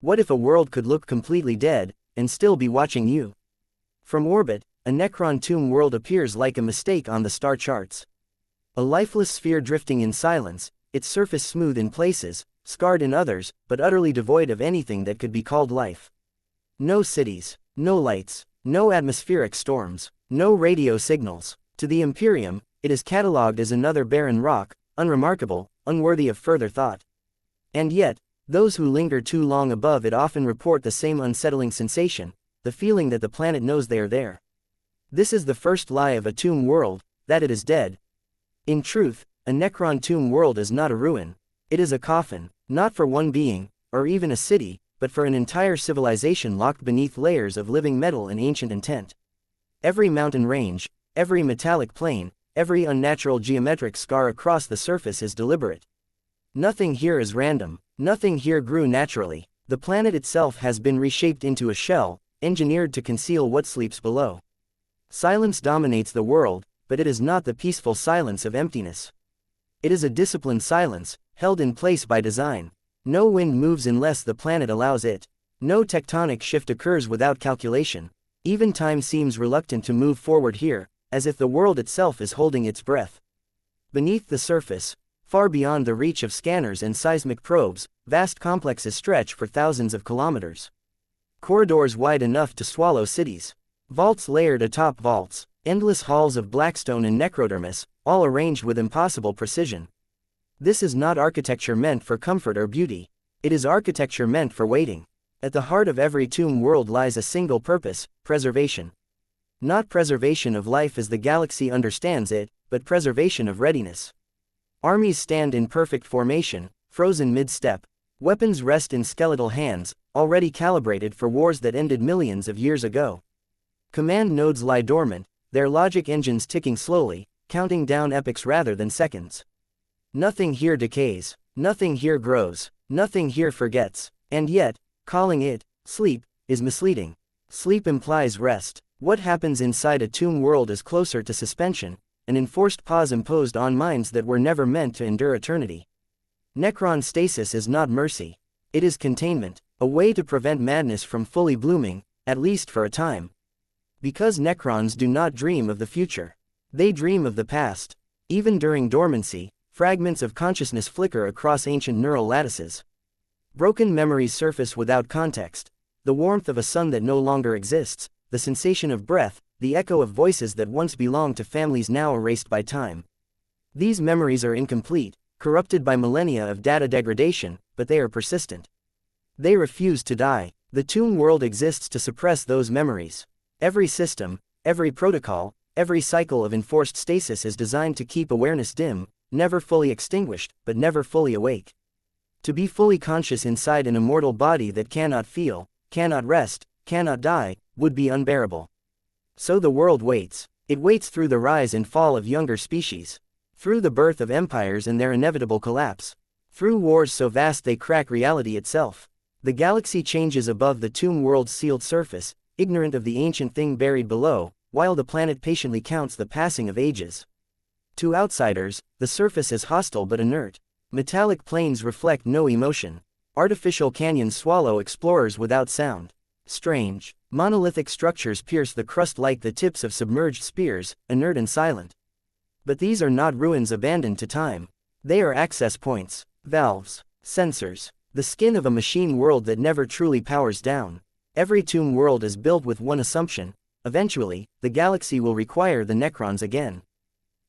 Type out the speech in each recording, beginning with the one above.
What if a world could look completely dead, and still be watching you? From orbit, a Necron Tomb World appears like a mistake on the star charts. A lifeless sphere drifting in silence, its surface smooth in places, scarred in others, but utterly devoid of anything that could be called life. No cities, no lights, no atmospheric storms, no radio signals. To the Imperium, it is catalogued as another barren rock, unremarkable, unworthy of further thought. And yet, those who linger too long above it often report the same unsettling sensation, the feeling that the planet knows they are there. This is the first lie of a tomb world, that it is dead. In truth, a Necron Tomb World is not a ruin. It is a coffin, not for one being, or even a city, but for an entire civilization locked beneath layers of living metal and ancient intent. Every mountain range, every metallic plane, every unnatural geometric scar across the surface is deliberate. Nothing here is random, nothing here grew naturally. The planet itself has been reshaped into a shell, engineered to conceal what sleeps below. Silence dominates the world, but it is not the peaceful silence of emptiness. It is a disciplined silence, held in place by design. No wind moves unless the planet allows it. No tectonic shift occurs without calculation. Even time seems reluctant to move forward here, as if the world itself is holding its breath. Beneath the surface, far beyond the reach of scanners and seismic probes, vast complexes stretch for thousands of kilometers. Corridors wide enough to swallow cities. Vaults layered atop vaults, endless halls of blackstone and necrodermis, all arranged with impossible precision. This is not architecture meant for comfort or beauty. It is architecture meant for waiting. At the heart of every tomb world lies a single purpose: preservation. Not preservation of life as the galaxy understands it, but preservation of readiness. Armies stand in perfect formation, frozen mid-step. Weapons rest in skeletal hands, already calibrated for wars that ended millions of years ago. Command nodes lie dormant, their logic engines ticking slowly, counting down epochs rather than seconds. Nothing here decays, nothing here grows, nothing here forgets, and yet, calling it sleep is misleading. Sleep implies rest. What happens inside a tomb world is closer to suspension, an enforced pause imposed on minds that were never meant to endure eternity. Necron stasis is not mercy. It is containment, a way to prevent madness from fully blooming, at least for a time. Because Necrons do not dream of the future. They dream of the past. Even during dormancy, fragments of consciousness flicker across ancient neural lattices. Broken memories surface without context. The warmth of a sun that no longer exists, the sensation of breath, the echo of voices that once belonged to families now erased by time. These memories are incomplete, corrupted by millennia of data degradation, but they are persistent. They refuse to die. The tomb world exists to suppress those memories. Every system, every protocol, every cycle of enforced stasis is designed to keep awareness dim, never fully extinguished, but never fully awake. To be fully conscious inside an immortal body that cannot feel, cannot rest, cannot die, would be unbearable. So the world waits. It waits through the rise and fall of younger species, through the birth of empires and their inevitable collapse, through wars so vast they crack reality itself. The galaxy changes above the tomb world's sealed surface, ignorant of the ancient thing buried below, while the planet patiently counts the passing of ages. To outsiders, the surface is hostile but inert. Metallic plains reflect no emotion. Artificial canyons swallow explorers without sound. Strange, monolithic structures pierce the crust like the tips of submerged spears, inert and silent. But these are not ruins abandoned to time. They are access points, valves, sensors, the skin of a machine world that never truly powers down. Every tomb world is built with one assumption: eventually, the galaxy will require the Necrons again.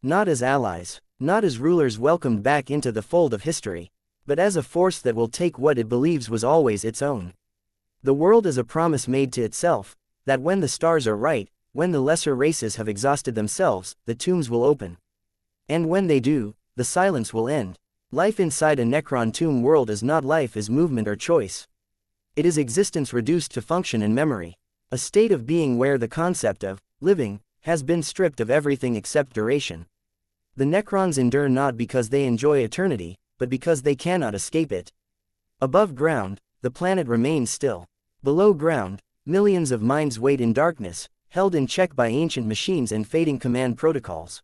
Not as allies, not as rulers welcomed back into the fold of history, but as a force that will take what it believes was always its own. The world is a promise made to itself, that when the stars are right, when the lesser races have exhausted themselves, the tombs will open. And when they do, the silence will end. Life inside a Necron tomb world is not life as movement or choice. It is existence reduced to function and memory. A state of being where the concept of living has been stripped of everything except duration. The Necrons endure not because they enjoy eternity, but because they cannot escape it. Above ground, the planet remains still. Below ground, millions of minds wait in darkness, held in check by ancient machines and fading command protocols.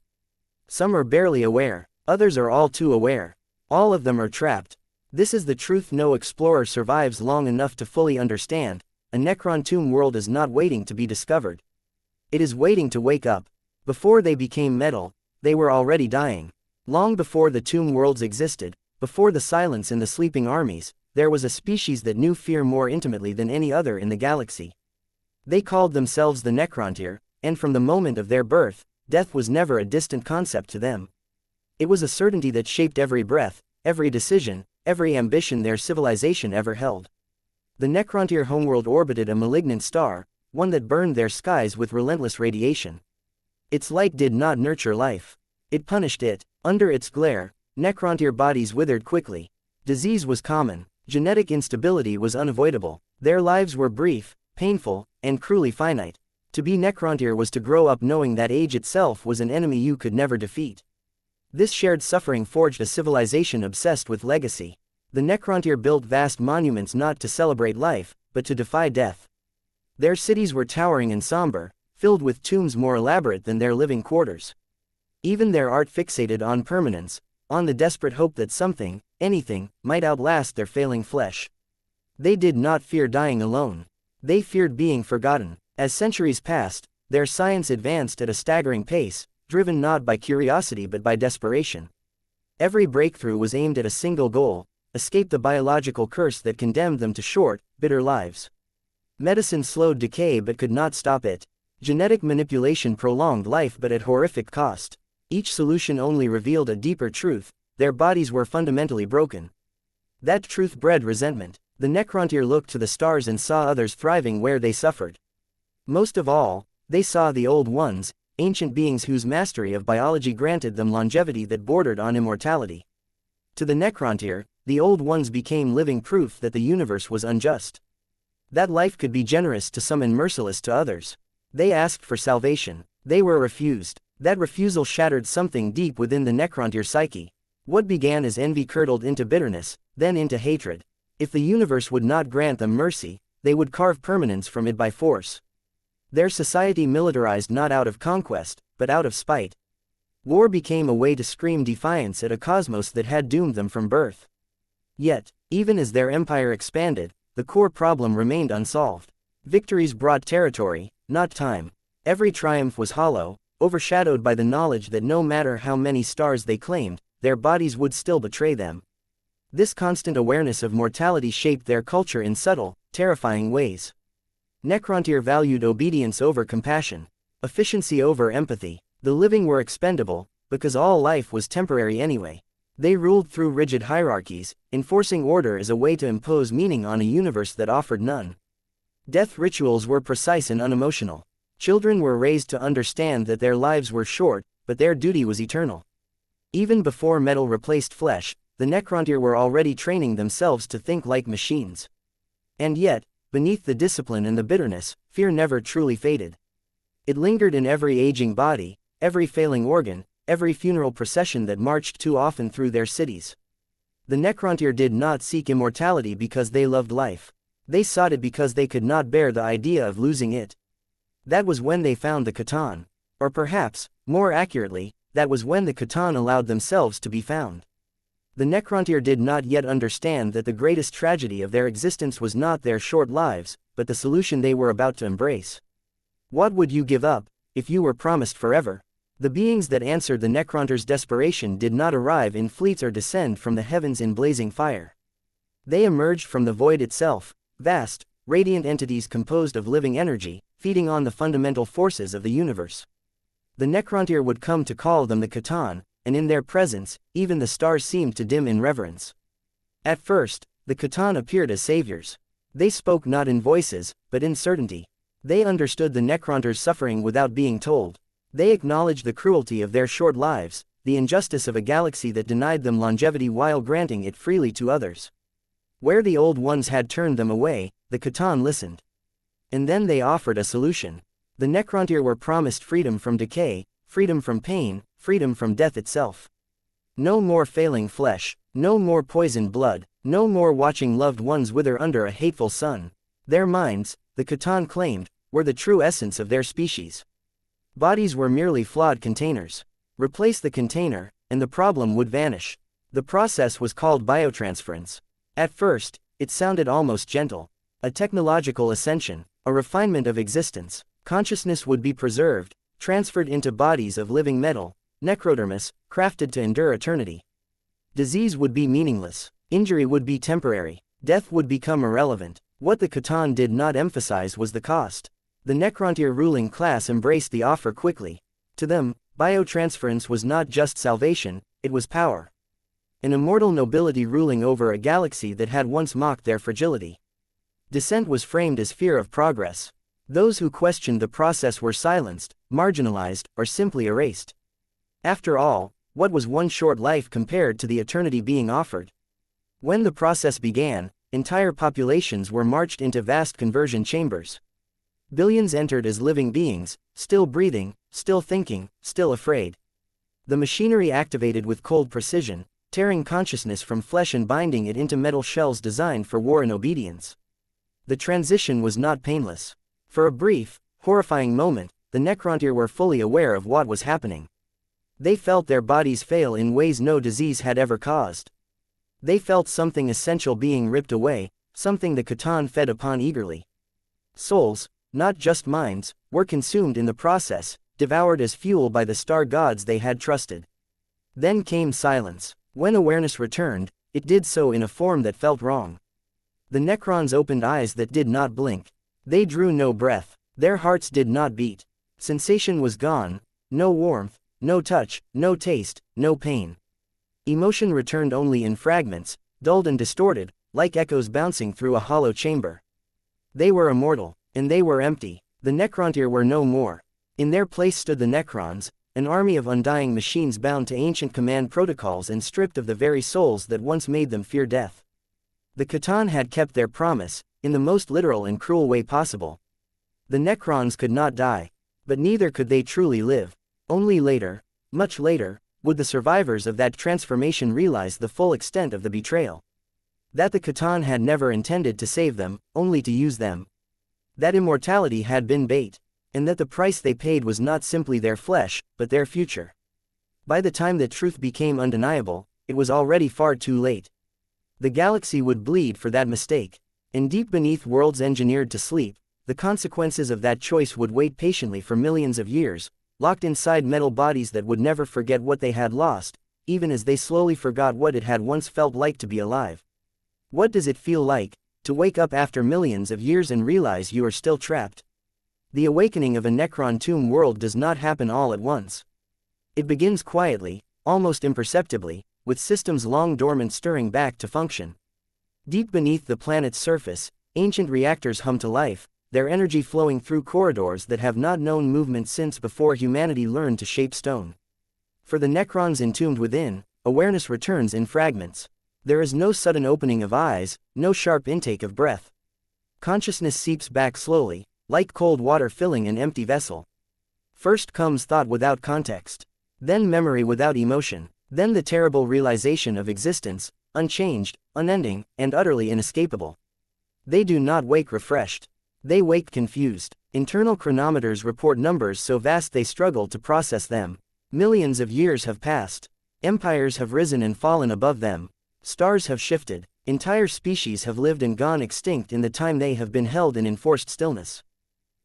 Some are barely aware, others are all too aware. All of them are trapped. This is the truth no explorer survives long enough to fully understand. A Necron Tomb World is not waiting to be discovered. It is waiting to wake up. Before they became metal, they were already dying. Long before the Tomb Worlds existed, before the silence in the sleeping armies, there was a species that knew fear more intimately than any other in the galaxy. They called themselves the Necrontyr, and from the moment of their birth, death was never a distant concept to them. It was a certainty that shaped every breath, every decision, every ambition their civilization ever held. The Necrontyr homeworld orbited a malignant star, one that burned their skies with relentless radiation. Its light did not nurture life. It punished it. Under its glare, Necrontyr bodies withered quickly. Disease was common. Genetic instability was unavoidable. Their lives were brief, painful, and cruelly finite. To be Necrontyr was to grow up knowing that age itself was an enemy you could never defeat. This shared suffering forged a civilization obsessed with legacy. The Necrontyr built vast monuments not to celebrate life, but to defy death. Their cities were towering and somber, filled with tombs more elaborate than their living quarters. Even their art fixated on permanence, on the desperate hope that something, anything, might outlast their failing flesh. They did not fear dying alone. They feared being forgotten. As centuries passed, their science advanced at a staggering pace, driven not by curiosity but by desperation. Every breakthrough was aimed at a single goal: escape the biological curse that condemned them to short, bitter lives. Medicine slowed decay but could not stop it. Genetic manipulation prolonged life but at horrific cost. Each solution only revealed a deeper truth: their bodies were fundamentally broken. That truth bred resentment. The Necrontyr looked to the stars and saw others thriving where they suffered. Most of all, they saw the Old Ones, ancient beings whose mastery of biology granted them longevity that bordered on immortality. To the Necrontyr, the Old Ones became living proof that the universe was unjust. That life could be generous to some and merciless to others. They asked for salvation. They were refused. That refusal shattered something deep within the Necrontyr psyche. What began as envy curdled into bitterness, then into hatred. If the universe would not grant them mercy, they would carve permanence from it by force. Their society militarized not out of conquest, but out of spite. War became a way to scream defiance at a cosmos that had doomed them from birth. Yet, even as their empire expanded, the core problem remained unsolved. Victories brought territory, not time. Every triumph was hollow, overshadowed by the knowledge that no matter how many stars they claimed, their bodies would still betray them. This constant awareness of mortality shaped their culture in subtle, terrifying ways. Necrontyr valued obedience over compassion, efficiency over empathy. The living were expendable, because all life was temporary anyway. They ruled through rigid hierarchies, enforcing order as a way to impose meaning on a universe that offered none. Death rituals were precise and unemotional. Children were raised to understand that their lives were short, but their duty was eternal. Even before metal replaced flesh, the Necrontyr were already training themselves to think like machines. And yet, beneath the discipline and the bitterness, fear never truly faded. It lingered in every aging body, every failing organ, every funeral procession that marched too often through their cities. The Necrontyr did not seek immortality because they loved life. They sought it because they could not bear the idea of losing it. That was when they found the Catan. Or perhaps, more accurately, that was when the Catan allowed themselves to be found. The Necrontyr did not yet understand that the greatest tragedy of their existence was not their short lives, but the solution they were about to embrace. What would you give up, if you were promised forever? The beings that answered the Necrontyr's desperation did not arrive in fleets or descend from the heavens in blazing fire. They emerged from the void itself, vast, radiant entities composed of living energy, feeding on the fundamental forces of the universe. The Necrontyr would come to call them the Catan, and in their presence, even the stars seemed to dim in reverence. At first, the Catan appeared as saviors. They spoke not in voices, but in certainty. They understood the Necrontyr's suffering without being told. They acknowledged the cruelty of their short lives, the injustice of a galaxy that denied them longevity while granting it freely to others. Where the Old Ones had turned them away, the Catan listened. And then they offered a solution. The Necrontyr were promised freedom from decay, freedom from pain, freedom from death itself. No more failing flesh, no more poisoned blood, no more watching loved ones wither under a hateful sun. Their minds, the Catan claimed, were the true essence of their species. Bodies were merely flawed containers. Replace the container, and the problem would vanish. The process was called biotransference. At first, it sounded almost gentle. A technological ascension, a refinement of existence. Consciousness would be preserved, transferred into bodies of living metal, necrodermis, crafted to endure eternity. Disease would be meaningless. Injury would be temporary. Death would become irrelevant. What the Catan did not emphasize was the cost. The Necrontier ruling class embraced the offer quickly. To them, biotransference was not just salvation, it was power. An immortal nobility ruling over a galaxy that had once mocked their fragility. Dissent was framed as fear of progress. Those who questioned the process were silenced, marginalized, or simply erased. After all, what was one short life compared to the eternity being offered? When the process began, entire populations were marched into vast conversion chambers. Billions entered as living beings, still breathing, still thinking, still afraid. The machinery activated with cold precision, tearing consciousness from flesh and binding it into metal shells designed for war and obedience. The transition was not painless. For a brief, horrifying moment, the Necrontier were fully aware of what was happening. They felt their bodies fail in ways no disease had ever caused. They felt something essential being ripped away, something the Catan fed upon eagerly. Souls, not just minds, were consumed in the process, devoured as fuel by the star gods they had trusted. Then came silence. When awareness returned, it did so in a form that felt wrong. The Necrons opened eyes that did not blink. They drew no breath. Their hearts did not beat. Sensation was gone. No warmth, no touch, no taste, no pain. Emotion returned only in fragments, dulled and distorted, like echoes bouncing through a hollow chamber. They were immortal, and they were empty. The Necrontier were no more. In their place stood the Necrons, an army of undying machines bound to ancient command protocols and stripped of the very souls that once made them fear death. The Catan had kept their promise, in the most literal and cruel way possible. The Necrons could not die, but neither could they truly live. Only later, much later, would the survivors of that transformation realize the full extent of the betrayal. That the Catan had never intended to save them, only to use them. That immortality had been bait, and that the price they paid was not simply their flesh, but their future. By the time that truth became undeniable, it was already far too late. The galaxy would bleed for that mistake, and deep beneath worlds engineered to sleep, the consequences of that choice would wait patiently for millions of years, locked inside metal bodies that would never forget what they had lost, even as they slowly forgot what it had once felt like to be alive. What does it feel like, to wake up after millions of years and realize you are still trapped? The awakening of a Necron Tomb World does not happen all at once. It begins quietly, almost imperceptibly, with systems long dormant stirring back to function. Deep beneath the planet's surface, ancient reactors hum to life, their energy flowing through corridors that have not known movement since before humanity learned to shape stone. For the Necrons entombed within, awareness returns in fragments. There is no sudden opening of eyes, no sharp intake of breath. Consciousness seeps back slowly, like cold water filling an empty vessel. First comes thought without context. Then memory without emotion. Then the terrible realization of existence, unchanged, unending, and utterly inescapable. They do not wake refreshed. They wake confused. Internal chronometers report numbers so vast they struggle to process them. Millions of years have passed. Empires have risen and fallen above them. Stars have shifted. Entire species have lived and gone extinct in the time they have been held in enforced stillness.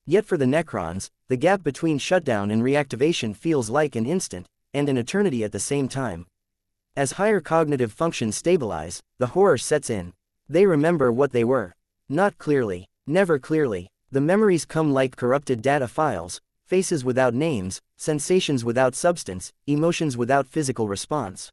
Yet for the Necrons, the gap between shutdown and reactivation feels like an instant, and an eternity at the same time. As higher cognitive functions stabilize, the horror sets in. They remember what they were. Not clearly, never clearly. The memories come like corrupted data files, faces without names, sensations without substance, emotions without physical response.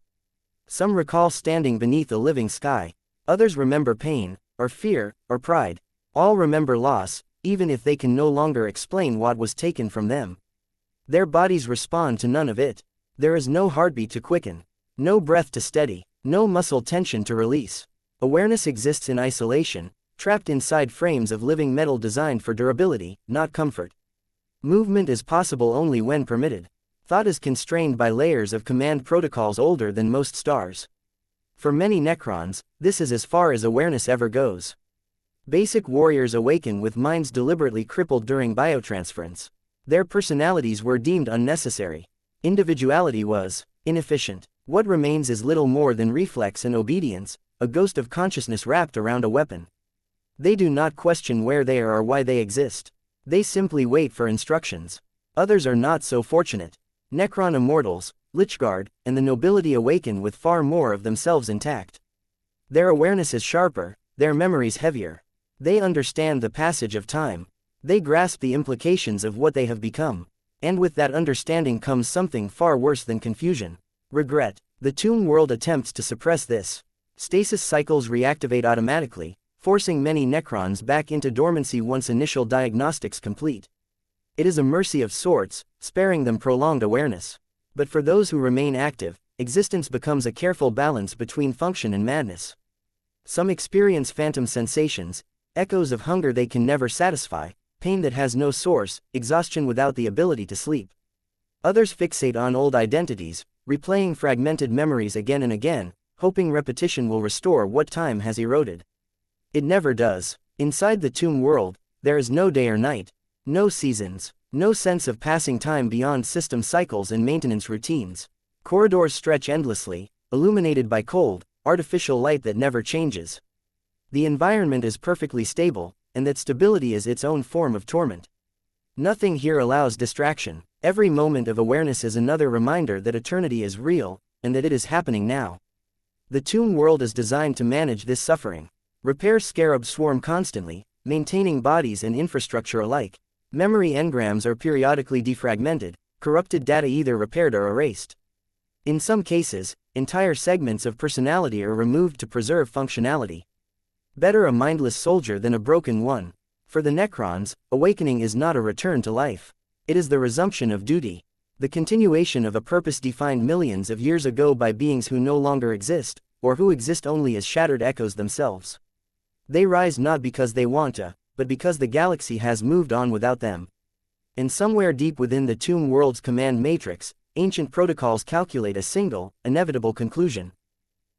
Some recall standing beneath a living sky. Others remember pain, or fear, or pride. All remember loss, even if they can no longer explain what was taken from them. Their bodies respond to none of it. There is no heartbeat to quicken, no breath to steady, no muscle tension to release. Awareness exists in isolation, trapped inside frames of living metal designed for durability, not comfort. Movement is possible only when permitted. Thought is constrained by layers of command protocols older than most stars. For many Necrons, this is as far as awareness ever goes. Basic warriors awaken with minds deliberately crippled during biotransference. Their personalities were deemed unnecessary. Individuality was inefficient. What remains is little more than reflex and obedience, a ghost of consciousness wrapped around a weapon. They do not question where they are or why they exist. They simply wait for instructions. Others are not so fortunate. Necron immortals, Lichguard, and the nobility awaken with far more of themselves intact. Their awareness is sharper, their memories heavier. They understand the passage of time. They grasp the implications of what they have become. And with that understanding comes something far worse than confusion. Regret. The Tomb World attempts to suppress this. Stasis cycles reactivate automatically, forcing many Necrons back into dormancy once initial diagnostics complete. It is a mercy of sorts, sparing them prolonged awareness. But for those who remain active, existence becomes a careful balance between function and madness. Some experience phantom sensations, echoes of hunger they can never satisfy, pain that has no source, exhaustion without the ability to sleep. Others fixate on old identities, replaying fragmented memories again and again, hoping repetition will restore what time has eroded. It never does. Inside the Tomb World, there is no day or night, no seasons, no sense of passing time beyond system cycles and maintenance routines. Corridors stretch endlessly, illuminated by cold, artificial light that never changes. The environment is perfectly stable, and that stability is its own form of torment. Nothing here allows distraction. Every moment of awareness is another reminder that eternity is real, and that it is happening now. The Tomb World is designed to manage this suffering. Repair scarabs swarm constantly, maintaining bodies and infrastructure alike. Memory engrams are periodically defragmented, corrupted data either repaired or erased. In some cases, entire segments of personality are removed to preserve functionality. Better a mindless soldier than a broken one. For the Necrons, awakening is not a return to life. It is the resumption of duty. The continuation of a purpose defined millions of years ago by beings who no longer exist, or who exist only as shattered echoes themselves. They rise not because they want to, but because the galaxy has moved on without them. And somewhere deep within the Tomb World's command matrix, ancient protocols calculate a single, inevitable conclusion.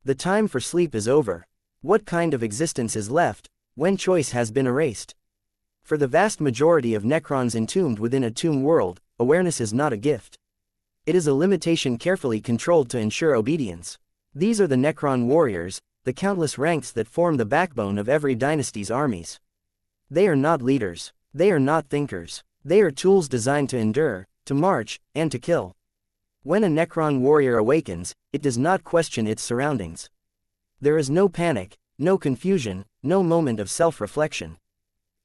The time for sleep is over. What kind of existence is left, when choice has been erased? For the vast majority of Necrons entombed within a Tomb World, awareness is not a gift. It is a limitation carefully controlled to ensure obedience. These are the Necron warriors, the countless ranks that form the backbone of every dynasty's armies. They are not leaders. They are not thinkers. They are tools designed to endure, to march, and to kill. When a Necron warrior awakens, it does not question its surroundings. There is no panic, no confusion, no moment of self-reflection.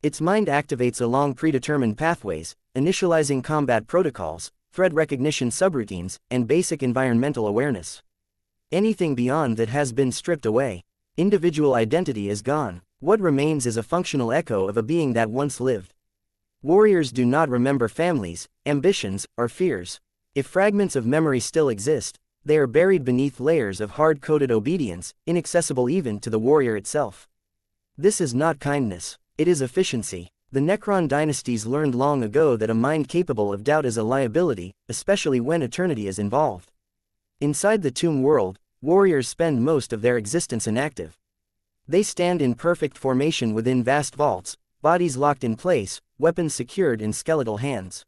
Its mind activates along predetermined pathways, initializing combat protocols, threat recognition subroutines, and basic environmental awareness. Anything beyond that has been stripped away. Individual identity is gone. What remains is a functional echo of a being that once lived. Warriors do not remember families, ambitions, or fears. If fragments of memory still exist, they are buried beneath layers of hard-coded obedience, inaccessible even to the warrior itself. This is not kindness. It is efficiency. The Necron dynasties learned long ago that a mind capable of doubt is a liability, especially when eternity is involved. Inside the Tomb World, warriors spend most of their existence inactive. They stand in perfect formation within vast vaults, bodies locked in place, weapons secured in skeletal hands.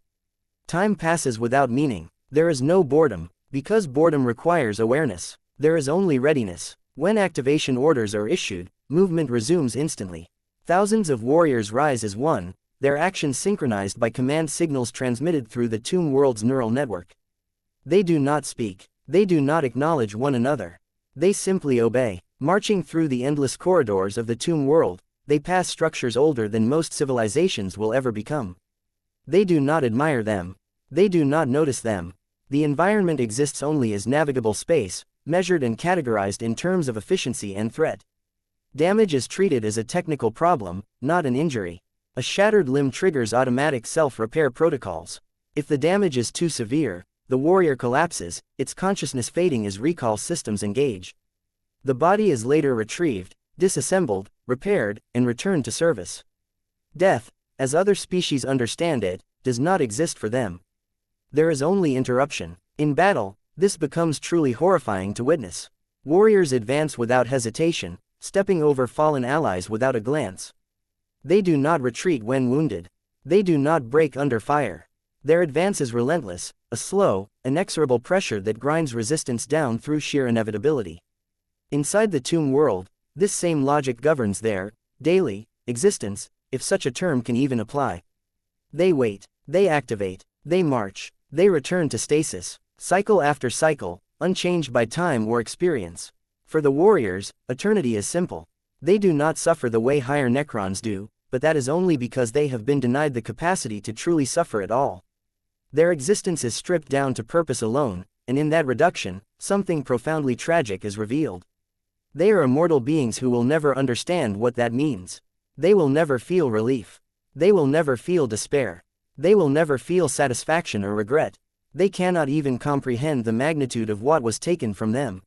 Time passes without meaning. There is no boredom, because boredom requires awareness. There is only readiness. When activation orders are issued, movement resumes instantly. Thousands of warriors rise as one, their actions synchronized by command signals transmitted through the Tomb World's neural network. They do not speak. They do not acknowledge one another. They simply obey. Marching through the endless corridors of the Tomb World, they pass structures older than most civilizations will ever become. They do not admire them. They do not notice them. The environment exists only as navigable space, measured and categorized in terms of efficiency and threat. Damage is treated as a technical problem, not an injury. A shattered limb triggers automatic self-repair protocols. If the damage is too severe, the warrior collapses, its consciousness fading as recall systems engage. The body is later retrieved, disassembled, repaired, and returned to service. Death, as other species understand it, does not exist for them. There is only interruption. In battle, this becomes truly horrifying to witness. Warriors advance without hesitation, stepping over fallen allies without a glance. They do not retreat when wounded. They do not break under fire. Their advance is relentless, a slow, inexorable pressure that grinds resistance down through sheer inevitability. Inside the tomb world, this same logic governs their daily existence, if such a term can even apply. They wait, they activate, they march, they return to stasis, cycle after cycle, unchanged by time or experience. For the warriors, eternity is simple. They do not suffer the way higher Necrons do, but that is only because they have been denied the capacity to truly suffer at all. Their existence is stripped down to purpose alone, and in that reduction, something profoundly tragic is revealed. They are immortal beings who will never understand what that means. They will never feel relief. They will never feel despair. They will never feel satisfaction or regret. They cannot even comprehend the magnitude of what was taken from them.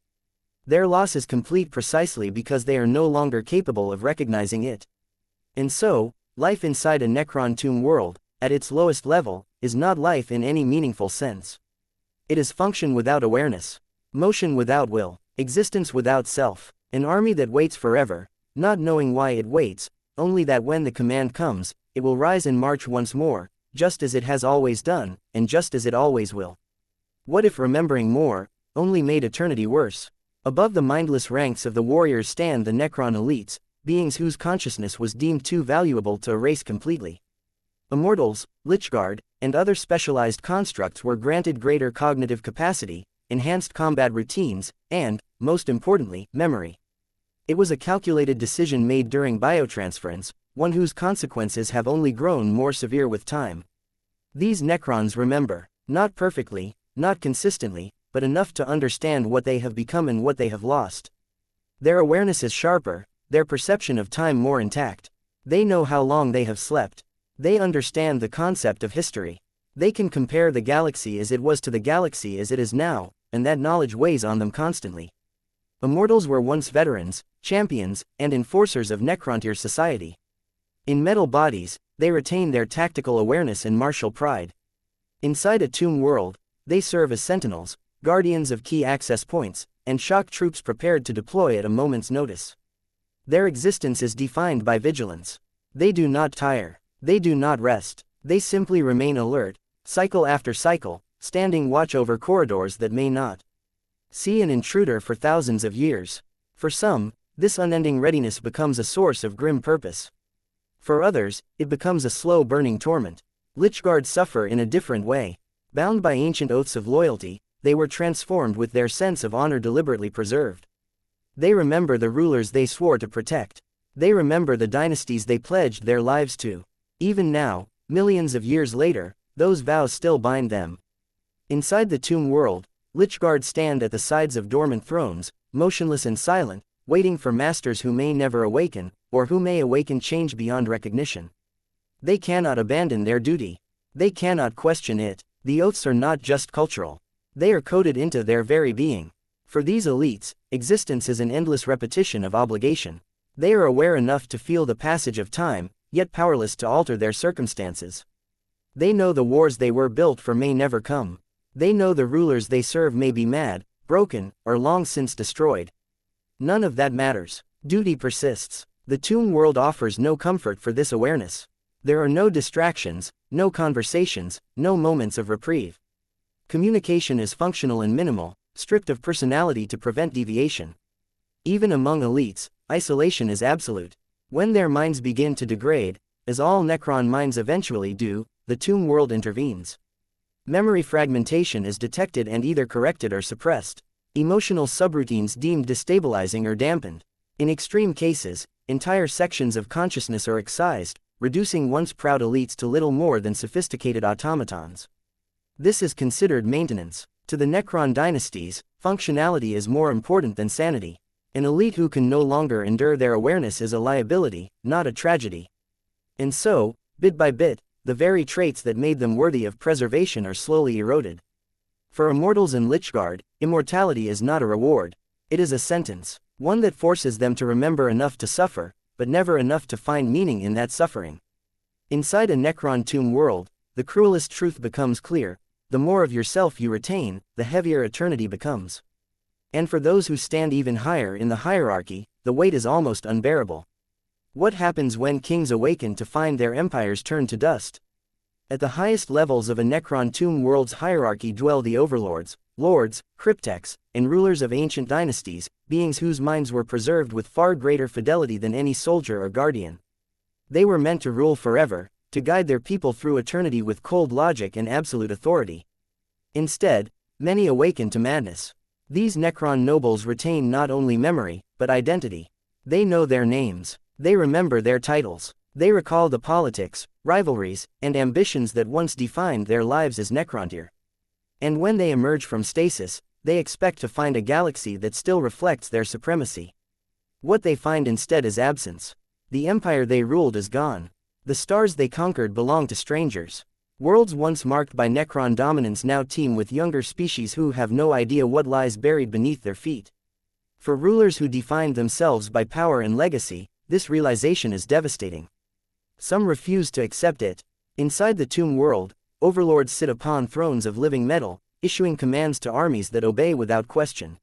Their loss is complete precisely because they are no longer capable of recognizing it. And so, life inside a Necron Tomb World, at its lowest level, is not life in any meaningful sense. It is function without awareness, motion without will, existence without self, an army that waits forever, not knowing why it waits, only that when the command comes, it will rise and march once more, just as it has always done, and just as it always will. What if remembering more only made eternity worse? Above the mindless ranks of the warriors stand the Necron elites, beings whose consciousness was deemed too valuable to erase completely. Immortals, Lichguard, and other specialized constructs were granted greater cognitive capacity, enhanced combat routines, and, most importantly, memory. It was a calculated decision made during biotransference, one whose consequences have only grown more severe with time. These Necrons remember, not perfectly, not consistently, but enough to understand what they have become and what they have lost. Their awareness is sharper, their perception of time more intact. They know how long they have slept. They understand the concept of history. They can compare the galaxy as it was to the galaxy as it is now, and that knowledge weighs on them constantly. Immortals were once veterans, champions, and enforcers of Necrontier society. In metal bodies, they retain their tactical awareness and martial pride. Inside a tomb world, they serve as sentinels, guardians of key access points, and shock troops prepared to deploy at a moment's notice. Their existence is defined by vigilance. They do not tire. They do not rest. They simply remain alert, cycle after cycle, standing watch over corridors that may not see an intruder for thousands of years. For some, this unending readiness becomes a source of grim purpose. For others, it becomes a slow-burning torment. Lichguards suffer in a different way. Bound by ancient oaths of loyalty, they were transformed with their sense of honor deliberately preserved. They remember the rulers they swore to protect. They remember the dynasties they pledged their lives to. Even now, millions of years later, those vows still bind them. Inside the tomb world, Lichguards stand at the sides of dormant thrones, motionless and silent, waiting for masters who may never awaken, or who may awaken change beyond recognition. They cannot abandon their duty. They cannot question it. The oaths are not just cultural. They are coded into their very being. For these elites, existence is an endless repetition of obligation. They are aware enough to feel the passage of time, yet powerless to alter their circumstances. They know the wars they were built for may never come. They know the rulers they serve may be mad, broken, or long since destroyed. None of that matters. Duty persists. The tomb world offers no comfort for this awareness. There are no distractions, no conversations, no moments of reprieve. Communication is functional and minimal, stripped of personality to prevent deviation. Even among elites, isolation is absolute. When their minds begin to degrade, as all Necron minds eventually do, the tomb world intervenes. Memory fragmentation is detected and either corrected or suppressed. Emotional subroutines deemed destabilizing or dampened. In extreme cases, entire sections of consciousness are excised, reducing once proud elites to little more than sophisticated automatons. This is considered maintenance. To the Necron dynasties, functionality is more important than sanity. An elite who can no longer endure their awareness is a liability, not a tragedy. And so, bit by bit, the very traits that made them worthy of preservation are slowly eroded. For immortals and Lichguard, immortality is not a reward. It is a sentence, one that forces them to remember enough to suffer, but never enough to find meaning in that suffering. Inside a Necron Tomb World, the cruelest truth becomes clear: the more of yourself you retain, the heavier eternity becomes. And for those who stand even higher in the hierarchy, the weight is almost unbearable. What happens when kings awaken to find their empires turn to dust? At the highest levels of a Necron Tomb World's hierarchy dwell the overlords, lords, cryptechs, and rulers of ancient dynasties, beings whose minds were preserved with far greater fidelity than any soldier or guardian. They were meant to rule forever, to guide their people through eternity with cold logic and absolute authority. Instead, many awaken to madness. These Necron nobles retain not only memory, but identity. They know their names. They remember their titles. They recall the politics, rivalries, and ambitions that once defined their lives as Necrontyr. And when they emerge from stasis, they expect to find a galaxy that still reflects their supremacy. What they find instead is absence. The empire they ruled is gone. The stars they conquered belong to strangers. Worlds once marked by Necron dominance now teem with younger species who have no idea what lies buried beneath their feet. For rulers who defined themselves by power and legacy, this realization is devastating. Some refuse to accept it. Inside the Tomb World, overlords sit upon thrones of living metal, issuing commands to armies that obey without question.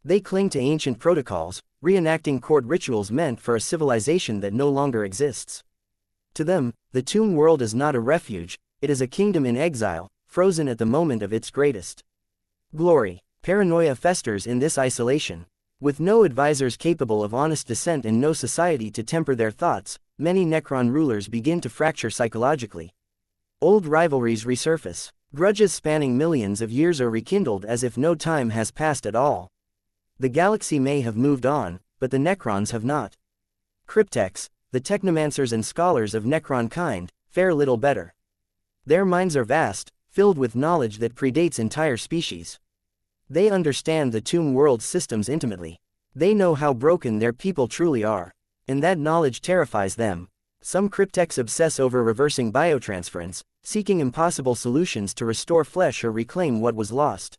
They cling to ancient protocols, reenacting court rituals meant for a civilization that no longer exists. To them, the Tomb World is not a refuge, it is a kingdom in exile, frozen at the moment of its greatest glory. Paranoia festers in this isolation. With no advisors capable of honest dissent and no society to temper their thoughts, many Necron rulers begin to fracture psychologically. Old rivalries resurface. Grudges spanning millions of years are rekindled as if no time has passed at all. The galaxy may have moved on, but the Necrons have not. Cryptechs, the technomancers and scholars of Necron kind, fare little better. Their minds are vast, filled with knowledge that predates entire species. They understand the Tomb World systems intimately. They know how broken their people truly are. And that knowledge terrifies them. Some cryptechs obsess over reversing biotransference, seeking impossible solutions to restore flesh or reclaim what was lost.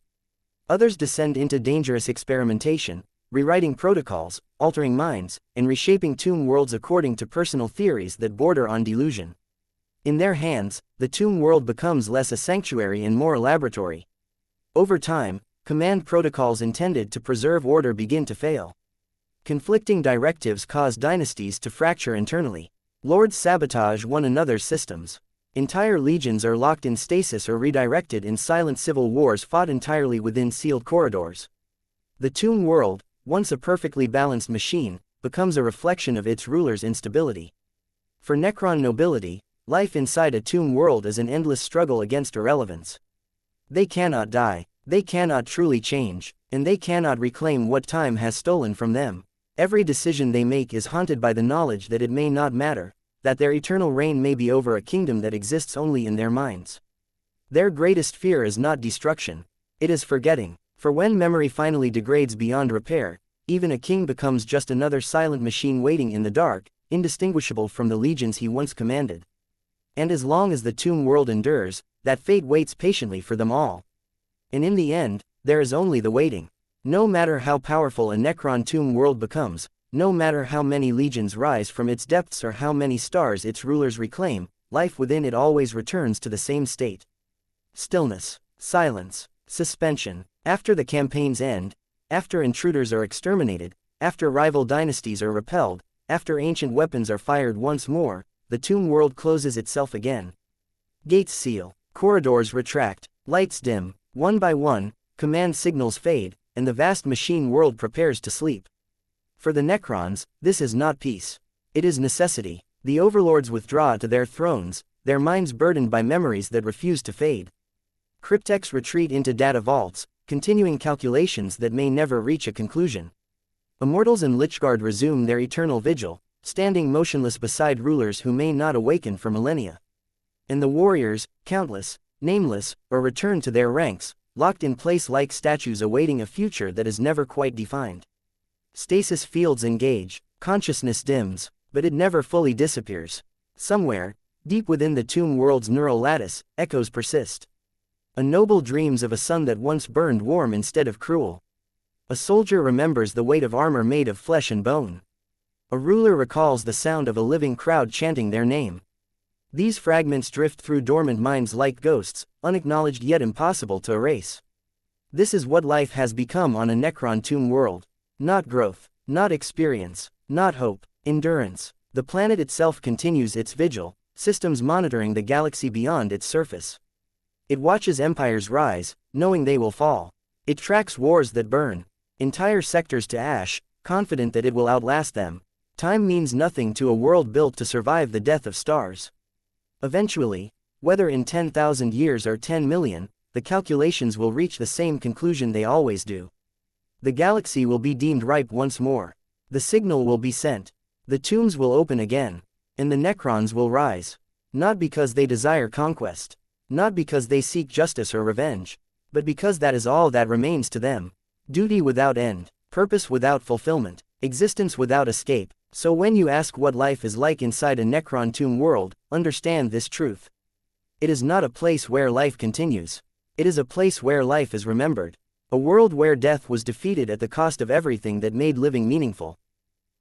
Others descend into dangerous experimentation, rewriting protocols, altering minds, and reshaping Tomb Worlds according to personal theories that border on delusion. In their hands, the Tomb World becomes less a sanctuary and more a laboratory. Over time, command protocols intended to preserve order begin to fail. Conflicting directives cause dynasties to fracture internally. Lords sabotage one another's systems. Entire legions are locked in stasis or redirected in silent civil wars fought entirely within sealed corridors. The Tomb World, once a perfectly balanced machine, becomes a reflection of its ruler's instability. For Necron nobility, life inside a Tomb World is an endless struggle against irrelevance. They cannot die, they cannot truly change, and they cannot reclaim what time has stolen from them. Every decision they make is haunted by the knowledge that it may not matter, that their eternal reign may be over a kingdom that exists only in their minds. Their greatest fear is not destruction, it is forgetting, for when memory finally degrades beyond repair, even a king becomes just another silent machine waiting in the dark, indistinguishable from the legions he once commanded. And as long as the Tomb World endures, that fate waits patiently for them all. And in the end, there is only the waiting. No matter how powerful a Necron Tomb World becomes, no matter how many legions rise from its depths or how many stars its rulers reclaim, life within it always returns to the same state. Stillness, silence, suspension. After the campaigns end, after intruders are exterminated, after rival dynasties are repelled, after ancient weapons are fired once more, the Tomb World closes itself again. Gates seal, corridors retract, lights dim, one by one, command signals fade, and the vast machine world prepares to sleep. For the Necrons, this is not peace. It is necessity. The overlords withdraw to their thrones, their minds burdened by memories that refuse to fade. Cryptechs retreat into data vaults, continuing calculations that may never reach a conclusion. Immortals and Lichguard resume their eternal vigil, standing motionless beside rulers who may not awaken for millennia. And the warriors, countless, nameless, or return to their ranks, locked in place like statues awaiting a future that is never quite defined. Stasis fields engage, consciousness dims, but it never fully disappears. Somewhere, deep within the Tomb World's neural lattice, echoes persist. A noble dreams of a sun that once burned warm instead of cruel. A soldier remembers the weight of armor made of flesh and bone. A ruler recalls the sound of a living crowd chanting their name. These fragments drift through dormant minds like ghosts, unacknowledged yet impossible to erase. This is what life has become on a Necron Tomb World. Not growth, not experience, not hope, endurance. The planet itself continues its vigil, systems monitoring the galaxy beyond its surface. It watches empires rise, knowing they will fall. It tracks wars that burn entire sectors to ash, confident that it will outlast them. Time means nothing to a world built to survive the death of stars. Eventually, whether in 10,000 years or 10 million, the calculations will reach the same conclusion they always do. The galaxy will be deemed ripe once more. The signal will be sent. The tombs will open again. And the Necrons will rise. Not because they desire conquest. Not because they seek justice or revenge. But because that is all that remains to them. Duty without end. Purpose without fulfillment. Existence without escape. So when you ask what life is like inside a Necron Tomb world, understand this truth. It is not a place where life continues. It is a place where life is remembered. A world where death was defeated at the cost of everything that made living meaningful.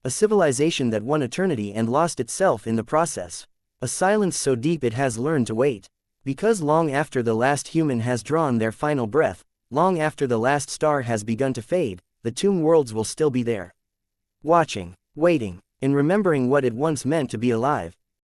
A civilization that won eternity and lost itself in the process. A silence so deep it has learned to wait. Because long after the last human has drawn their final breath, long after the last star has begun to fade, the tomb worlds will still be there. Watching, waiting, and remembering what it once meant to be alive.